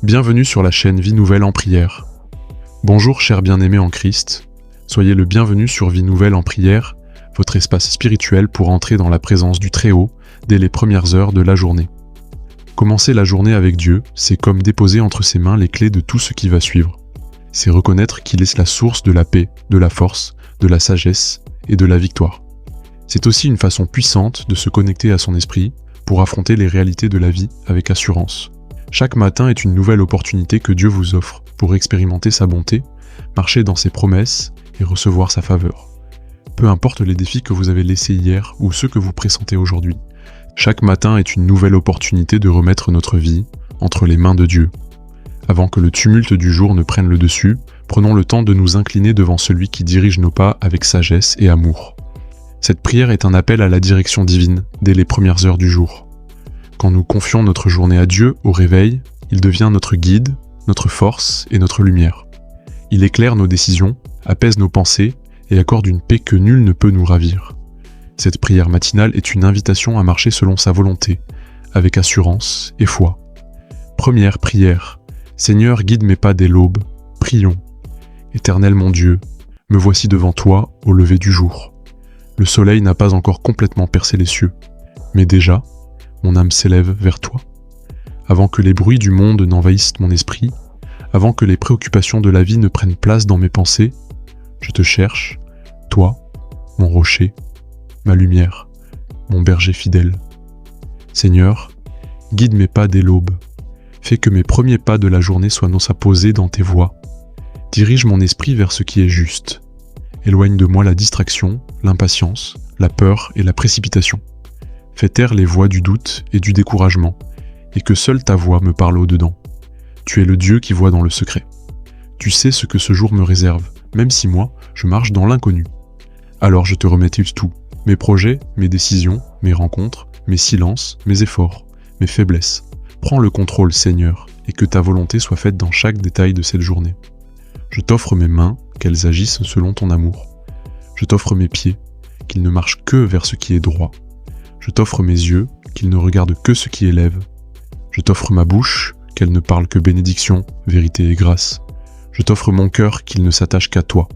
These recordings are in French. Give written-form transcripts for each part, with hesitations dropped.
Bienvenue sur la chaîne Vie Nouvelle en Prière. Bonjour chers bien-aimés en Christ, soyez le bienvenu sur Vie Nouvelle en Prière, votre espace spirituel pour entrer dans la présence du Très-Haut dès les premières heures de la journée. Commencer la journée avec Dieu, c'est comme déposer entre ses mains les clés de tout ce qui va suivre. C'est reconnaître qu'il est la source de la paix, de la force, de la sagesse et de la victoire. C'est aussi une façon puissante de se connecter à son esprit pour affronter les réalités de la vie avec assurance. Chaque matin est une nouvelle opportunité que Dieu vous offre pour expérimenter sa bonté, marcher dans ses promesses et recevoir sa faveur. Peu importe les défis que vous avez laissés hier ou ceux que vous pressentez aujourd'hui, chaque matin est une nouvelle opportunité de remettre notre vie entre les mains de Dieu. Avant que le tumulte du jour ne prenne le dessus, prenons le temps de nous incliner devant celui qui dirige nos pas avec sagesse et amour. Cette prière est un appel à la direction divine dès les premières heures du jour. Quand nous confions notre journée à Dieu au réveil, il devient notre guide, notre force et notre lumière. Il éclaire nos décisions, apaise nos pensées et accorde une paix que nul ne peut nous ravir. Cette prière matinale est une invitation à marcher selon sa volonté, avec assurance et foi. Première prière. Seigneur, guide mes pas dès l'aube. Prions. Éternel mon Dieu, me voici devant toi au lever du jour. Le soleil n'a pas encore complètement percé les cieux, mais déjà, mon âme s'élève vers toi. Avant que les bruits du monde n'envahissent mon esprit, avant que les préoccupations de la vie ne prennent place dans mes pensées, je te cherche, toi, mon rocher, ma lumière, mon berger fidèle. Seigneur, guide mes pas dès l'aube. Fais que mes premiers pas de la journée soient posés dans tes voies. Dirige mon esprit vers ce qui est juste. Éloigne de moi la distraction, l'impatience, la peur et la précipitation. Fais taire les voix du doute et du découragement, et que seule ta voix me parle au-dedans. Tu es le Dieu qui voit dans le secret. Tu sais ce que ce jour me réserve, même si moi, je marche dans l'inconnu. Alors je te remets tout, mes projets, mes décisions, mes rencontres, mes silences, mes efforts, mes faiblesses. Prends le contrôle, Seigneur, et que ta volonté soit faite dans chaque détail de cette journée. Je t'offre mes mains, qu'elles agissent selon ton amour. Je t'offre mes pieds, qu'ils ne marchent que vers ce qui est droit. Je t'offre mes yeux, qu'ils ne regardent que ce qui élève. Je t'offre ma bouche, qu'elle ne parle que bénédiction, vérité et grâce. Je t'offre mon cœur, qu'il ne s'attache qu'à toi.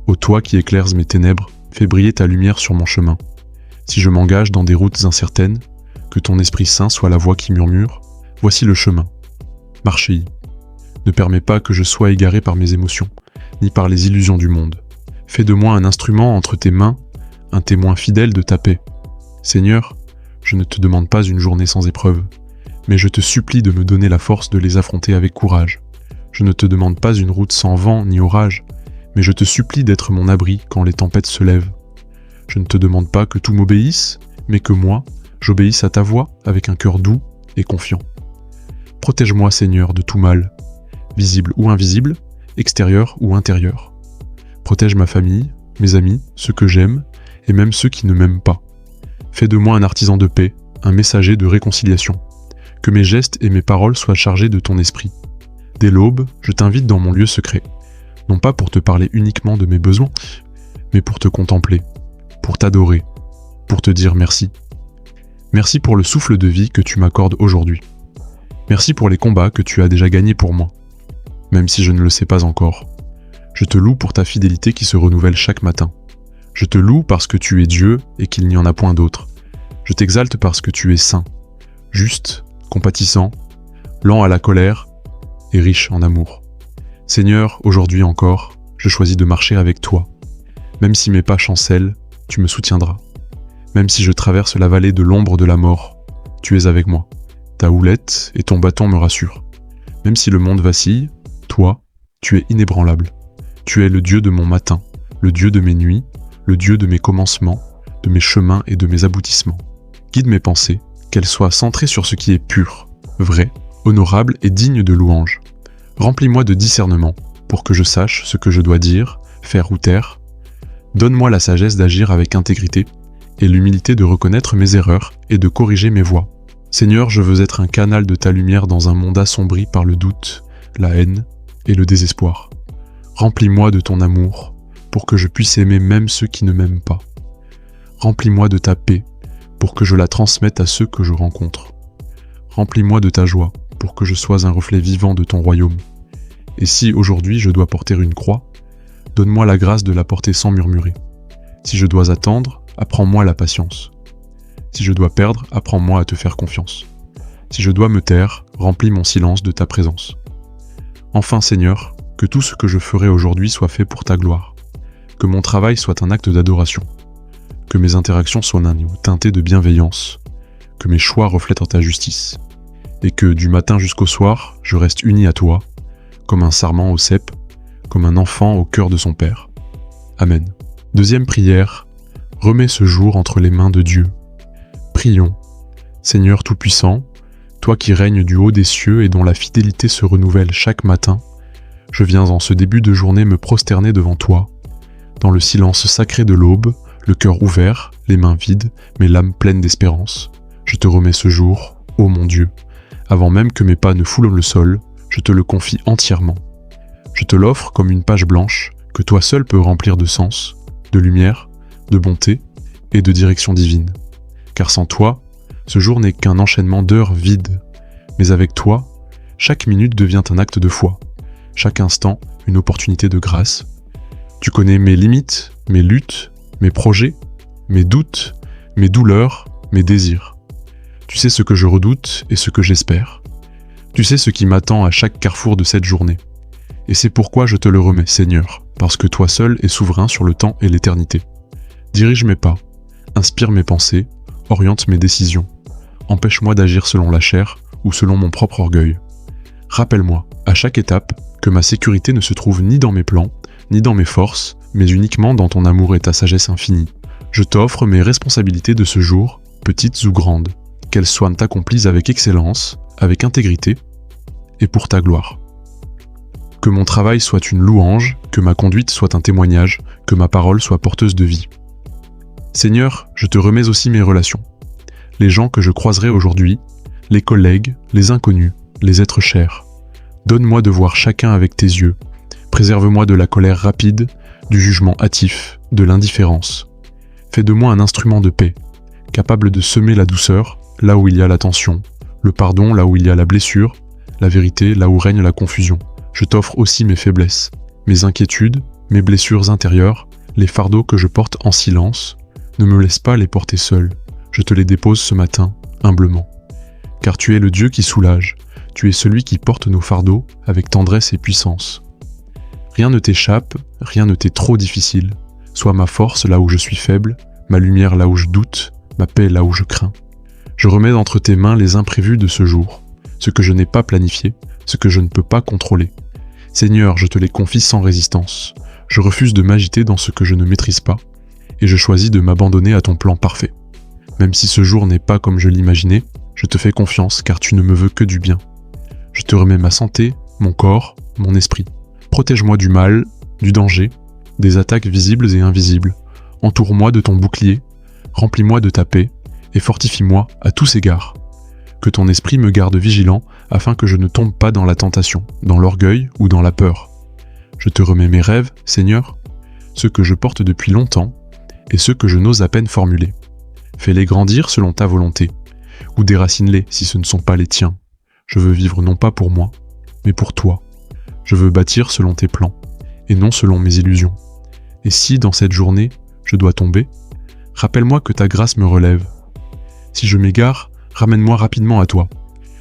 Ô toi qui éclaires mes ténèbres, fais briller ta lumière sur mon chemin. Si je m'engage dans des routes incertaines, que ton Esprit Saint soit la voix qui murmure, voici le chemin. Marchez-y. Ne permets pas que je sois égaré par mes émotions, ni par les illusions du monde. Fais de moi un instrument entre tes mains, un témoin fidèle de ta paix. Seigneur, je ne te demande pas une journée sans épreuve, mais je te supplie de me donner la force de les affronter avec courage. Je ne te demande pas une route sans vent ni orage, mais je te supplie d'être mon abri quand les tempêtes se lèvent. Je ne te demande pas que tout m'obéisse, mais que moi, j'obéisse à ta voix avec un cœur doux et confiant. Protège-moi, Seigneur, de tout mal, visible ou invisible, extérieur ou intérieur. Protège ma famille, mes amis, ceux que j'aime, et même ceux qui ne m'aiment pas. Fais de moi un artisan de paix, un messager de réconciliation. Que mes gestes et mes paroles soient chargés de ton esprit. Dès l'aube, je t'invite dans mon lieu secret, non pas pour te parler uniquement de mes besoins, mais pour te contempler, pour t'adorer, pour te dire merci. Merci pour le souffle de vie que tu m'accordes aujourd'hui. Merci pour les combats que tu as déjà gagnés pour moi, même si je ne le sais pas encore. Je te loue pour ta fidélité qui se renouvelle chaque matin. Je te loue parce que tu es Dieu et qu'il n'y en a point d'autre. Je t'exalte parce que tu es saint, juste, compatissant, lent à la colère et riche en amour. Seigneur, aujourd'hui encore, je choisis de marcher avec toi. Même si mes pas chancellent, tu me soutiendras. Même si je traverse la vallée de l'ombre de la mort, tu es avec moi. Ta houlette et ton bâton me rassurent. Même si le monde vacille, toi, tu es inébranlable. Tu es le Dieu de mon matin, le Dieu de mes nuits, le Dieu de mes commencements, de mes chemins et de mes aboutissements. Guide mes pensées, qu'elles soient centrées sur ce qui est pur, vrai, honorable et digne de louange. Remplis-moi de discernement, pour que je sache ce que je dois dire, faire ou taire. Donne-moi la sagesse d'agir avec intégrité, et l'humilité de reconnaître mes erreurs et de corriger mes voies. Seigneur, je veux être un canal de ta lumière dans un monde assombri par le doute, la haine et le désespoir. Remplis-moi de ton amour, pour que je puisse aimer même ceux qui ne m'aiment pas. Remplis-moi de ta paix, pour que je la transmette à ceux que je rencontre. Remplis-moi de ta joie, pour que je sois un reflet vivant de ton royaume. Et si aujourd'hui je dois porter une croix, donne-moi la grâce de la porter sans murmurer. Si je dois attendre, apprends-moi la patience. Si je dois perdre, apprends-moi à te faire confiance. Si je dois me taire, remplis mon silence de ta présence. Enfin Seigneur, que tout ce que je ferai aujourd'hui soit fait pour ta gloire. Que mon travail soit un acte d'adoration. Que mes interactions soient d'un niveau teinté de bienveillance. Que mes choix reflètent ta justice. Et que, du matin jusqu'au soir, je reste uni à toi, comme un sarment au cep, comme un enfant au cœur de son père. Amen. Deuxième prière, remets ce jour entre les mains de Dieu. Prions. Seigneur Tout-Puissant, toi qui règnes du haut des cieux et dont la fidélité se renouvelle chaque matin, je viens en ce début de journée me prosterner devant toi, dans le silence sacré de l'aube, le cœur ouvert, les mains vides, mais l'âme pleine d'espérance. Je te remets ce jour, ô mon Dieu. Avant même que mes pas ne foulent le sol, je te le confie entièrement. Je te l'offre comme une page blanche que toi seul peux remplir de sens, de lumière, de bonté et de direction divine. Car sans toi, ce jour n'est qu'un enchaînement d'heures vides. Mais avec toi, chaque minute devient un acte de foi, chaque instant une opportunité de grâce. Tu connais mes limites, mes luttes, mes projets, mes doutes, mes douleurs, mes désirs. Tu sais ce que je redoute et ce que j'espère. Tu sais ce qui m'attend à chaque carrefour de cette journée. Et c'est pourquoi je te le remets, Seigneur, parce que toi seul es souverain sur le temps et l'éternité. Dirige mes pas, inspire mes pensées, oriente mes décisions. Empêche-moi d'agir selon la chair ou selon mon propre orgueil. Rappelle-moi, à chaque étape, que ma sécurité ne se trouve ni dans mes plans, ni dans mes forces, mais uniquement dans ton amour et ta sagesse infinie. Je t'offre mes responsabilités de ce jour, petites ou grandes, qu'elles soient accomplies avec excellence, avec intégrité, et pour ta gloire. Que mon travail soit une louange, que ma conduite soit un témoignage, que ma parole soit porteuse de vie. Seigneur, je te remets aussi mes relations. Les gens que je croiserai aujourd'hui, les collègues, les inconnus, les êtres chers. Donne-moi de voir chacun avec tes yeux. Préserve-moi de la colère rapide, du jugement hâtif, de l'indifférence. Fais de moi un instrument de paix, capable de semer la douceur là où il y a la tension, le pardon là où il y a la blessure, la vérité là où règne la confusion. Je t'offre aussi mes faiblesses, mes inquiétudes, mes blessures intérieures, les fardeaux que je porte en silence. Ne me laisse pas les porter seul. Je te les dépose ce matin, humblement. Car tu es le Dieu qui soulage, tu es celui qui porte nos fardeaux avec tendresse et puissance. Rien ne t'échappe, rien ne t'est trop difficile. Sois ma force là où je suis faible, ma lumière là où je doute, ma paix là où je crains. Je remets entre tes mains les imprévus de ce jour, ce que je n'ai pas planifié, ce que je ne peux pas contrôler. Seigneur, je te les confie sans résistance. Je refuse de m'agiter dans ce que je ne maîtrise pas, et je choisis de m'abandonner à ton plan parfait. Même si ce jour n'est pas comme je l'imaginais, je te fais confiance car tu ne me veux que du bien. Je te remets ma santé, mon corps, mon esprit. Protège-moi du mal, du danger, des attaques visibles et invisibles. Entoure-moi de ton bouclier, remplis-moi de ta paix et fortifie-moi à tous égards. Que ton esprit me garde vigilant afin que je ne tombe pas dans la tentation, dans l'orgueil ou dans la peur. Je te remets mes rêves, Seigneur, ceux que je porte depuis longtemps et ceux que je n'ose à peine formuler. Fais-les grandir selon ta volonté, ou déracine-les si ce ne sont pas les tiens. Je veux vivre non pas pour moi, mais pour toi. Je veux bâtir selon tes plans, et non selon mes illusions. Et si, dans cette journée, je dois tomber, rappelle-moi que ta grâce me relève. Si je m'égare, ramène-moi rapidement à toi.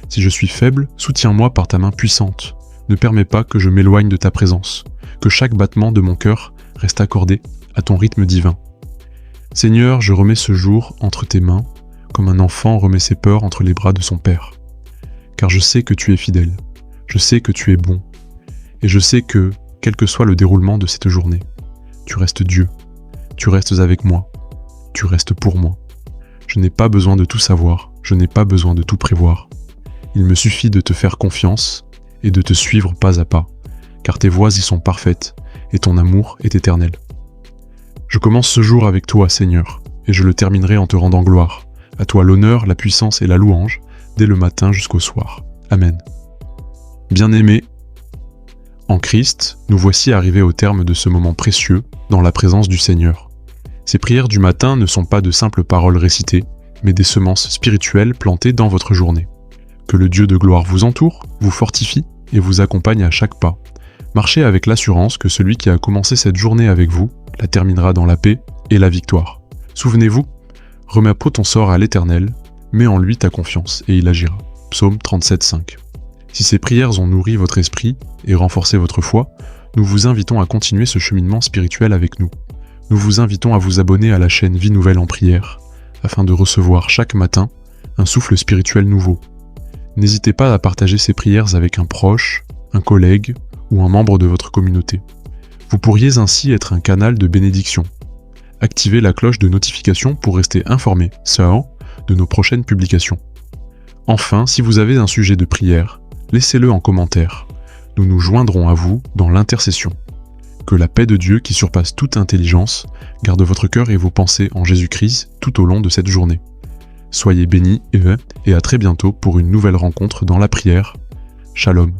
Si je suis faible, soutiens-moi par ta main puissante. Ne permets pas que je m'éloigne de ta présence, que chaque battement de mon cœur reste accordé à ton rythme divin. Seigneur, je remets ce jour entre tes mains, comme un enfant remet ses peurs entre les bras de son père. Car je sais que tu es fidèle, je sais que tu es bon, et je sais que, quel que soit le déroulement de cette journée, tu restes Dieu, tu restes avec moi, tu restes pour moi. Je n'ai pas besoin de tout savoir, je n'ai pas besoin de tout prévoir. Il me suffit de te faire confiance et de te suivre pas à pas, car tes voies y sont parfaites et ton amour est éternel. Je commence ce jour avec toi, Seigneur, et je le terminerai en te rendant gloire. À toi l'honneur, la puissance et la louange, dès le matin jusqu'au soir. Amen. Bien-aimés, en Christ, nous voici arrivés au terme de ce moment précieux dans la présence du Seigneur. Ces prières du matin ne sont pas de simples paroles récitées, mais des semences spirituelles plantées dans votre journée. Que le Dieu de gloire vous entoure, vous fortifie et vous accompagne à chaque pas. Marchez avec l'assurance que celui qui a commencé cette journée avec vous la terminera dans la paix et la victoire. Souvenez-vous, remets ton sort à l'Éternel, mets en lui ta confiance et il agira. Psaume 37,5. Si ces prières ont nourri votre esprit et renforcé votre foi, nous vous invitons à continuer ce cheminement spirituel avec nous. Nous vous invitons à vous abonner à la chaîne Vie Nouvelle en Prière, afin de recevoir chaque matin un souffle spirituel nouveau. N'hésitez pas à partager ces prières avec un proche, un collègue ou un membre de votre communauté. Vous pourriez ainsi être un canal de bénédiction. Activez la cloche de notification pour rester informé, de nos prochaines publications. Enfin, si vous avez un sujet de prière, laissez-le en commentaire. Nous nous joindrons à vous dans l'intercession. Que la paix de Dieu qui surpasse toute intelligence garde votre cœur et vos pensées en Jésus-Christ tout au long de cette journée. Soyez bénis et à très bientôt pour une nouvelle rencontre dans la prière. Shalom.